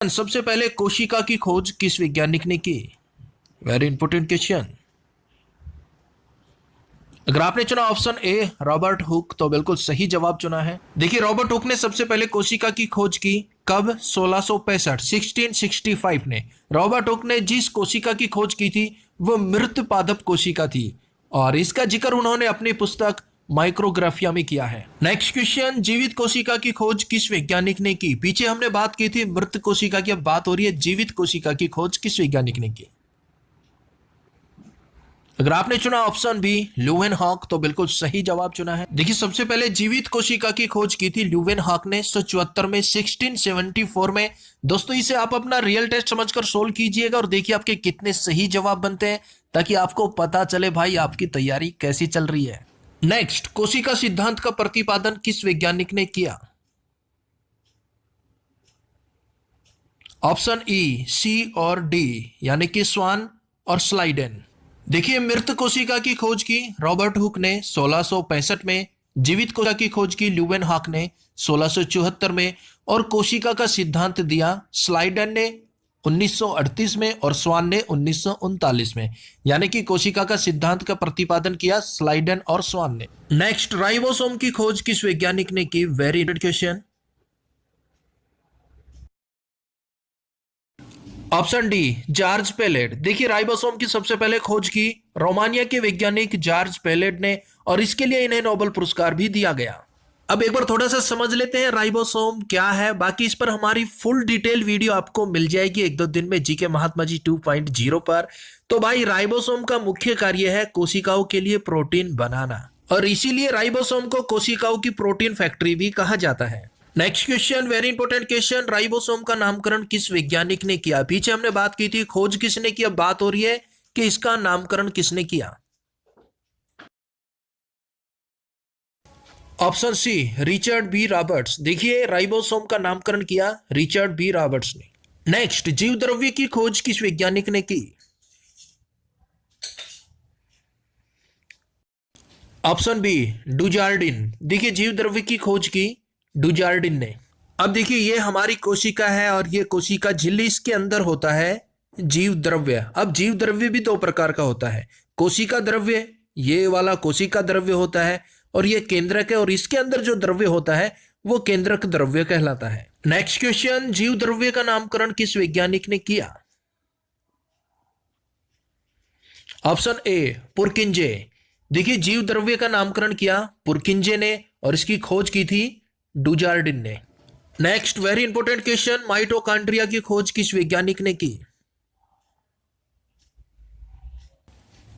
सबसे पहले कोशिका की खोज किस वैज्ञानिक ने की? Very important question. अगर आपने चुना ऑप्शन ए रॉबर्ट हुक तो बिल्कुल सही जवाब चुना है। देखिए, रॉबर्ट हुक ने सबसे पहले कोशिका की खोज की कब? 1665 ने। रॉबर्ट हुक ने जिस कोशिका की खोज की थी वो मृत पादप कोशिका थी और इसका जिक्र उन्होंने अपनी पुस्तक माइक्रोग्राफिया में किया है। नेक्स्ट क्वेश्चन, जीवित कोशिका की खोज किस वैज्ञानिक ने की? पीछे हमने बात की थी मृत कोशिका की, अब बात हो रही है जीवित कोशिका की खोज किस वैज्ञानिक ने की? अगर आपने चुना ऑप्शन बी ल्यूवेनहॉक तो बिल्कुल सही जवाब चुना है। देखिए, सबसे पहले जीवित कोशिका की खोज की थी ल्यूवेनहॉक ने 1674 में, 1674 में। दोस्तों, इसे आप अपना रियल टेस्ट समझकर सोल्व कीजिएगा और देखिए आपके कितने सही जवाब बनते हैं, ताकि आपको पता चले भाई आपकी तैयारी कैसी चल रही है। नेक्स्ट, कोशिका सिद्धांत का प्रतिपादन किस वैज्ञानिक ने किया? ऑप्शन ई, सी और डी, यानी कि स्वान और स्लाइडेन। देखिए, मृत कोशिका की खोज की रॉबर्ट हुक ने 1665 में, जीवित कोशिका की खोज की ल्यूवेनहॉक ने 1674 में और कोशिका का सिद्धांत दिया स्लाइडन ने 1938 में और स्वान ने 1939 में। यानी कि कोशिका का सिद्धांत का प्रतिपादन किया स्लाइडन और स्वान ने। नेक्स्ट, राइबोसोम की खोज किस वैज्ञानिक ने की? Very important question. Option D George Palade. देखिए, राइबोसोम की सबसे पहले खोज की रोमानिया के वैज्ञानिक जॉर्ज पेलेट ने और इसके लिए इन्हें नोबेल पुरस्कार भी दिया गया। अब एक बार थोड़ा सा समझ लेते हैं राइबोसोम क्या है। बाकी इस पर हमारी फुल डिटेल वीडियो आपको मिल जाएगी एक दो दिन में जीके महात्मा जी 2.0 पर। तो भाई, राइबोसोम का मुख्य कार्य है कोशिकाओं के लिए प्रोटीन बनाना और इसीलिए राइबोसोम को कोशिकाओं की प्रोटीन फैक्ट्री भी कहा जाता है। Next question, very important question, ribosome का नामकरण किस वैज्ञानिक ने किया? पीछे हमने बात की थी खोज किसने की, अब बात हो रही है कि इसका नामकरण किसने किया। Option C Richard B Roberts. देखिए, राइबोसोम का नामकरण किया रिचर्ड बी रॉबर्ट्स ने। नेक्स्ट, जीव द्रव्य की खोज किस वैज्ञानिक ने की? Option B Dujardin. देखिए, जीव द्रव्य की खोज की डुजार्डिन ने। अब देखिए, ये हमारी कोशिका है और ये कोशिका झिल्ली, इसके अंदर होता है जीव द्रव्य। अब जीव द्रव्य भी दो प्रकार का होता है, कोशिका द्रव्य, ये वाला कोशिका द्रव्य होता है, और ये केंद्रक है, और इसके अंदर जो द्रव्य होता है वो केंद्रक द्रव्य कहलाता है। नेक्स्ट क्वेश्चन, जीव द्रव्य का नामकरण किस वैज्ञानिक ने किया? Option A पुरकिंजे। देखिए, जीव द्रव्य का नामकरण किया पुरकिंजे ने और इसकी खोज की थी डुजार्डिन ने। Next, very important question, mitochondria की खोज किस वैज्ञानिक ने की?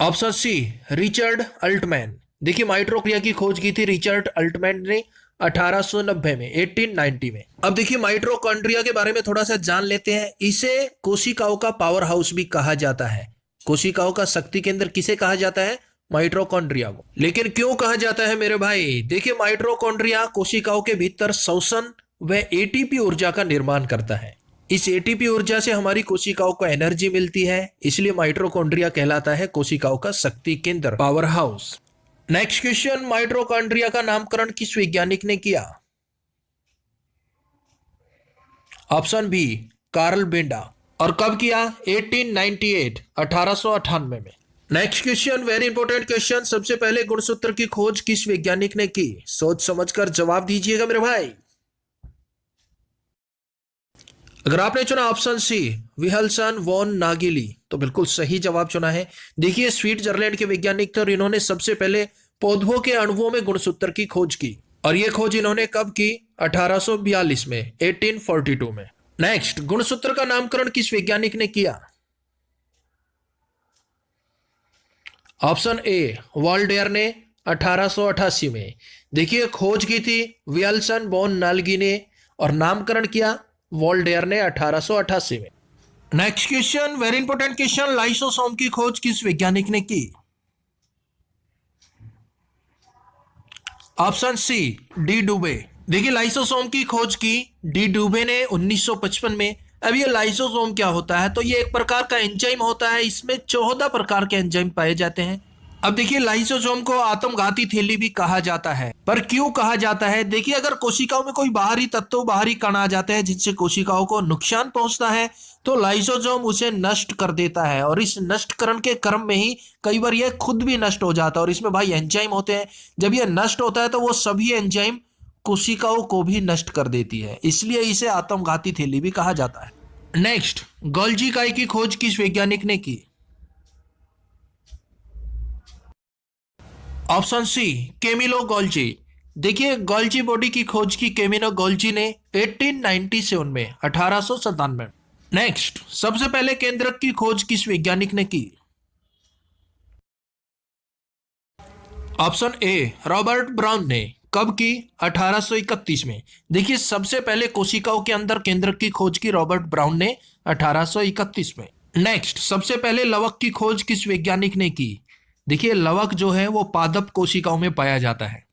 Option C Richard Altmann. देखिए, माइटोकॉन्ड्रिया की खोज की थी रिचर्ड अल्टमैन ने 1890 में, 1890 में। अब देखिए, माइटोकॉन्ड्रिया के बारे में थोड़ा सा जान लेते हैं। इसे कोशिकाओं का पावर हाउस भी कहा जाता है। कोशिकाओं का शक्ति केंद्र किसे कहा जाता है? माइटोकॉन्ड्रिया को। लेकिन क्यों कहा जाता है मेरे भाई? देखिए, माइटोकॉन्ड्रिया कोशिकाओं के भीतर श्वसन व एटीपी ऊर्जा का निर्माण करता है। इस एटीपी ऊर्जा से हमारी कोशिकाओं को एनर्जी मिलती है, इसलिए माइटोकॉन्ड्रिया कहलाता है कोशिकाओं का शक्ति केंद्र, power house. Next question, mitochondria का नामकरण किस वैज्ञानिक ने किया? Option B Carl Benda. और कब किया? 1898, 1898 में। Next question, very important question, सबसे पहले गुणसूत्र की खोज किस वैज्ञानिक ने की? सोच समझकर जवाब दीजिएगा मेरे भाई। अगर आपने चुना ऑप्शन सी विल्सन वॉन नागिली तो बिल्कुल सही जवाब चुना है। देखिए, स्विट्जरलैंड के वैज्ञानिक थे और इन्होंने सबसे पहले पौधों के अणुओं में गुणसूत्र की खोज की, और यह खोज इन्होंने कब की? 1842 में, 1842 में। नेक्स्ट, गुणसूत्र का नामकरण किस वैज्ञानिक ने किया? ऑप्शन ए वॉल्डेयर ने 1888 में। देखिए, खोज की थी विल्सन वॉन नागिली ने और नामकरण किया वॉल्डेयर ने 1888 में। Next question, very important question, lysosome की खोज किस वैज्ञानिक ने की? ऑप्शन सी डी डुबे। देखिए, लाइसोसोम की खोज की डी डुबे ने 1955 में। अब ये लाइसोसोम क्या होता है? तो ये एक प्रकार का एंजाइम होता है, इसमें 14 प्रकार के एंजाइम पाए जाते हैं अब देखिए लाइसोसोम को आत्मघाती थैली भी कहा जाता है, पर क्यों कहा जाता है? देखिए अगर कोशिकाओं में कोई बाहरी तत्व, बाहरी कण आ जाते हैं जिनसे कोशिकाओं को नुकसान पहुंचता है, तो लाइसोसोम उसे नष्ट कर देता है, और इस नष्टकरण के क्रम में ही कई बार यह खुद भी नष्ट हो जाता है, और इसमें भाई एंजाइम होते हैं। जब यह नष्ट होता है तो वो सभी एंजाइम कोशिकाओं को भी नष्ट कर देती है, इसलिए इसे आत्मघाती थैली भी कहा जाता है। नेक्स्ट, गोल्जी इकाई की खोज किस वैज्ञानिक ने की? Option C, Camillo Golgi. देखिए गोल्जी बॉडी की खोज की केमिलो गोल्जी ने 1897 में, 1897। नेक्स्ट, सबसे पहले केंद्रक की खोज किस वैज्ञानिक ने की? ऑप्शन ए, रॉबर्ट ब्राउन ने। कब की? 1831 में। देखिए सबसे पहले कोशिकाओं के अंदर केंद्रक की खोज की रॉबर्ट ब्राउन ने 1831 में। नेक्स्ट, सबसे पहले लवक की खोज किस वैज्ञानिक ने की? देखिए लवक जो है वो पादप कोशिकाओं में पाया जाता है।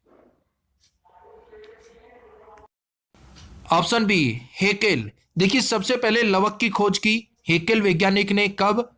Option B, Haeckel. देखिए सबसे पहले लवक की खोज की हेकेल वैज्ञानिक ने कब?